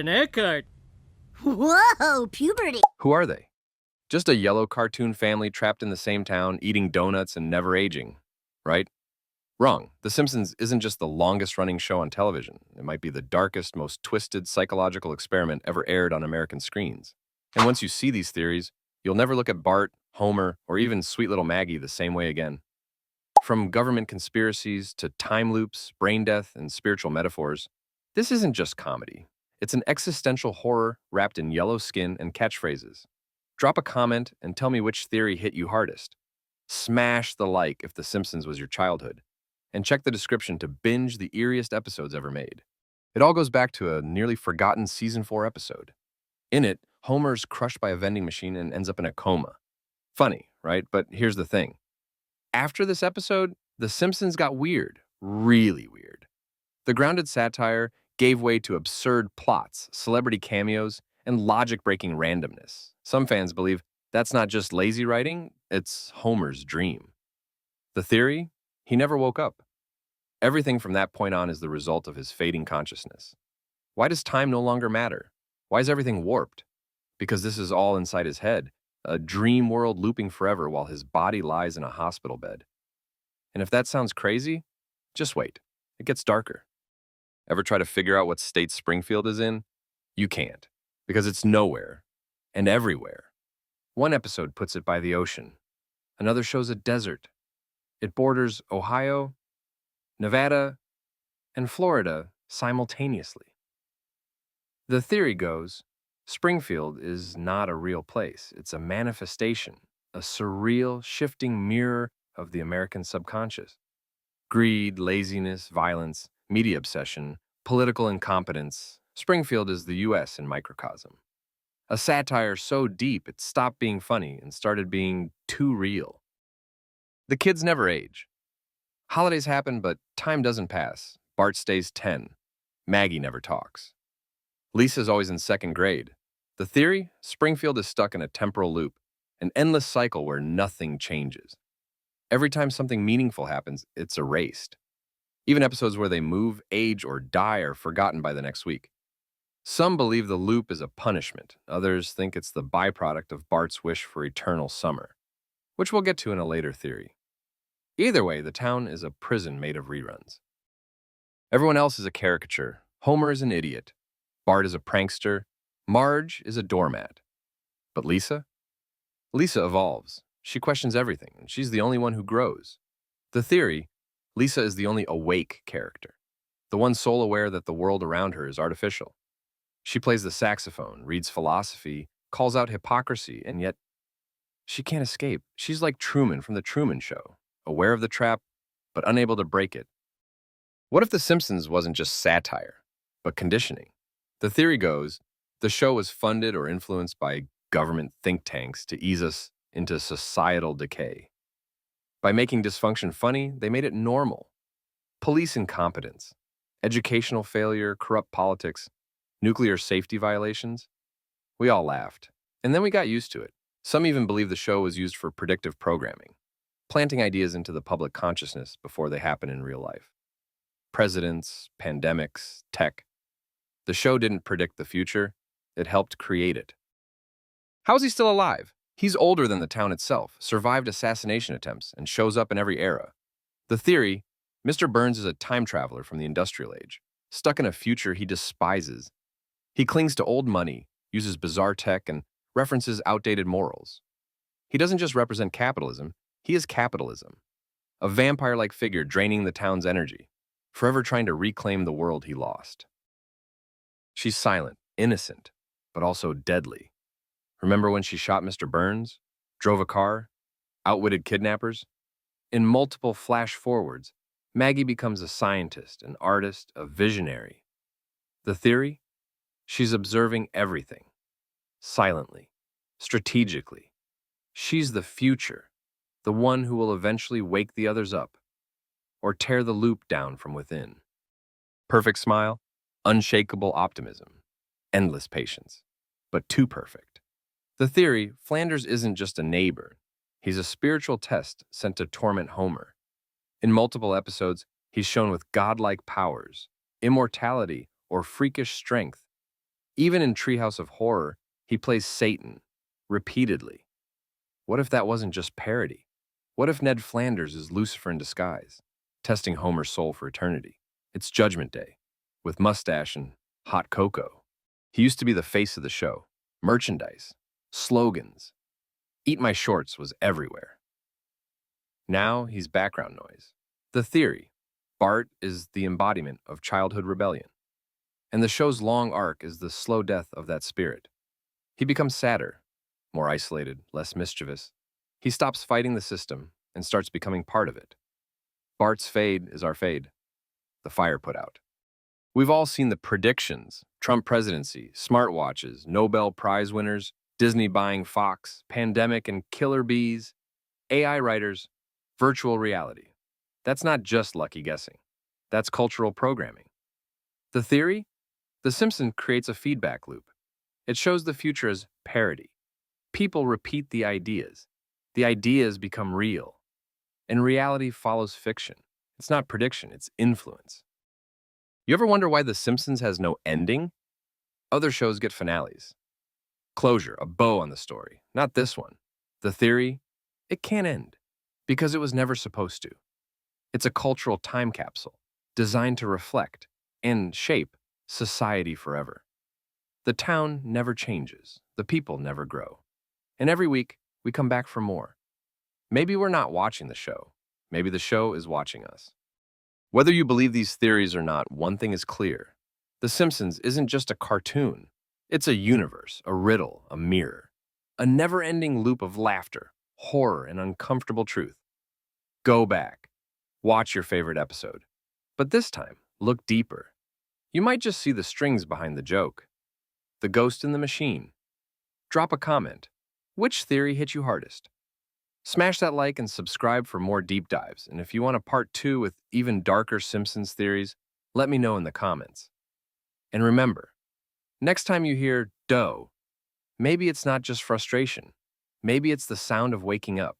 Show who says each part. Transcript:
Speaker 1: an Eckhart.
Speaker 2: Whoa, puberty.
Speaker 3: Who are they? Just a yellow cartoon family trapped in the same town, eating donuts and never aging, right? Wrong. The Simpsons isn't just the longest-running show on television. It might be the darkest, most twisted psychological experiment ever aired on American screens. And once you see these theories, you'll never look at Bart, Homer, or even sweet little Maggie the same way again. From government conspiracies to time loops, brain death, and spiritual metaphors, this isn't just comedy. It's an existential horror wrapped in yellow skin and catchphrases. Drop a comment and tell me which theory hit you hardest. Smash the like if The Simpsons was your childhood. And check the description to binge the eeriest episodes ever made. It all goes back to a nearly forgotten Season 4 episode. In it, Homer's crushed by a vending machine and ends up in a coma. Funny, right? But here's the thing. After this episode, The Simpsons got weird, really weird. The grounded satire gave way to absurd plots, celebrity cameos, and logic-breaking randomness. Some fans believe that's not just lazy writing, it's Homer's dream. The theory? He never woke up. Everything from that point on is the result of his fading consciousness. Why does time no longer matter? Why is everything warped? Because this is all inside his head, a dream world looping forever while his body lies in a hospital bed. And if that sounds crazy, just wait. It gets darker. Ever try to figure out what state Springfield is in? You can't, because it's nowhere and everywhere. One episode puts it by the ocean. Another shows a desert. It borders Ohio, Nevada, and Florida simultaneously. The theory goes, Springfield is not a real place. It's a manifestation, a surreal, shifting mirror of the American subconscious. Greed, laziness, violence, media obsession, political incompetence. Springfield is the U.S. in microcosm. A satire so deep it stopped being funny and started being too real. The kids never age. Holidays happen, but time doesn't pass. Bart stays 10. Maggie never talks. Lisa's always in second grade. The theory? Springfield is stuck in a temporal loop, an endless cycle where nothing changes. Every time something meaningful happens, it's erased. Even episodes where they move, age, or die are forgotten by the next week. Some believe the loop is a punishment. Others think it's the byproduct of Bart's wish for eternal summer, which we'll get to in a later theory. Either way, the town is a prison made of reruns. Everyone else is a caricature. Homer is an idiot. Bart is a prankster. Marge is a doormat. But Lisa? Lisa evolves. She questions everything, and she's the only one who grows. The theory, Lisa is the only awake character, the one soul aware that the world around her is artificial. She plays the saxophone, reads philosophy, calls out hypocrisy, and yet she can't escape. She's like Truman from The Truman Show, aware of the trap, but unable to break it. What if The Simpsons wasn't just satire, but conditioning? The theory goes, the show was funded or influenced by government think tanks to ease us into societal decay. By making dysfunction funny, they made it normal. Police incompetence, educational failure, corrupt politics, nuclear safety violations. We all laughed, and then we got used to it. Some even believe the show was used for predictive programming, planting ideas into the public consciousness before they happen in real life. Presidents, pandemics, tech. The show didn't predict the future, it helped create it. How is he still alive? He's older than the town itself, survived assassination attempts, and shows up in every era. The theory, Mr. Burns is a time traveler from the industrial age, stuck in a future he despises. He clings to old money, uses bizarre tech, and references outdated morals. He doesn't just represent capitalism, he is capitalism. A vampire-like figure draining the town's energy, forever trying to reclaim the world he lost. She's silent, innocent, but also deadly. Remember when she shot Mr. Burns, drove a car, outwitted kidnappers? In multiple flash-forwards, Maggie becomes a scientist, an artist, a visionary. The theory? She's observing everything. Silently, strategically. She's the future, the one who will eventually wake the others up, or tear the loop down from within. Perfect smile, unshakable optimism, endless patience, but too perfect. The theory, Flanders isn't just a neighbor. He's a spiritual test sent to torment Homer. In multiple episodes, he's shown with godlike powers, immortality, or freakish strength. Even in Treehouse of Horror, he plays Satan repeatedly. What if that wasn't just parody? What if Ned Flanders is Lucifer in disguise, testing Homer's soul for eternity? It's Judgment Day, with mustache and hot cocoa. He used to be the face of the show. Merchandise, slogans. Eat My Shorts was everywhere. Now he's background noise. The theory: Bart is the embodiment of childhood rebellion, and the show's long arc is the slow death of that spirit. He becomes sadder, more isolated, less mischievous. He stops fighting the system and starts becoming part of it. Bart's fade is our fade, the fire put out. We've all seen the predictions: Trump presidency, smartwatches, Nobel Prize winners, Disney buying Fox, pandemic and killer bees, AI writers, virtual reality. That's not just lucky guessing. That's cultural programming. The theory? The Simpsons creates a feedback loop. It shows the future as parody. People repeat the ideas. The ideas become real. And reality follows fiction. It's not prediction, it's influence. You ever wonder why The Simpsons has no ending? Other shows get finales. Closure, a bow on the story. Not this one. The theory? It can't end, because it was never supposed to. It's a cultural time capsule, designed to reflect and shape society forever. The town never changes. The people never grow. And every week, we come back for more. Maybe we're not watching the show. Maybe the show is watching us. Whether you believe these theories or not, one thing is clear. The Simpsons isn't just a cartoon. It's a universe, a riddle, a mirror. A never-ending loop of laughter, horror, and uncomfortable truth. Go back. Watch your favorite episode. But this time, look deeper. You might just see the strings behind the joke. The ghost in the machine. Drop a comment. Which theory hit you hardest? Smash that like and subscribe for more deep dives. And if you want a part 2 with even darker Simpsons theories, let me know in the comments. And remember, next time you hear dough, maybe it's not just frustration. Maybe it's the sound of waking up.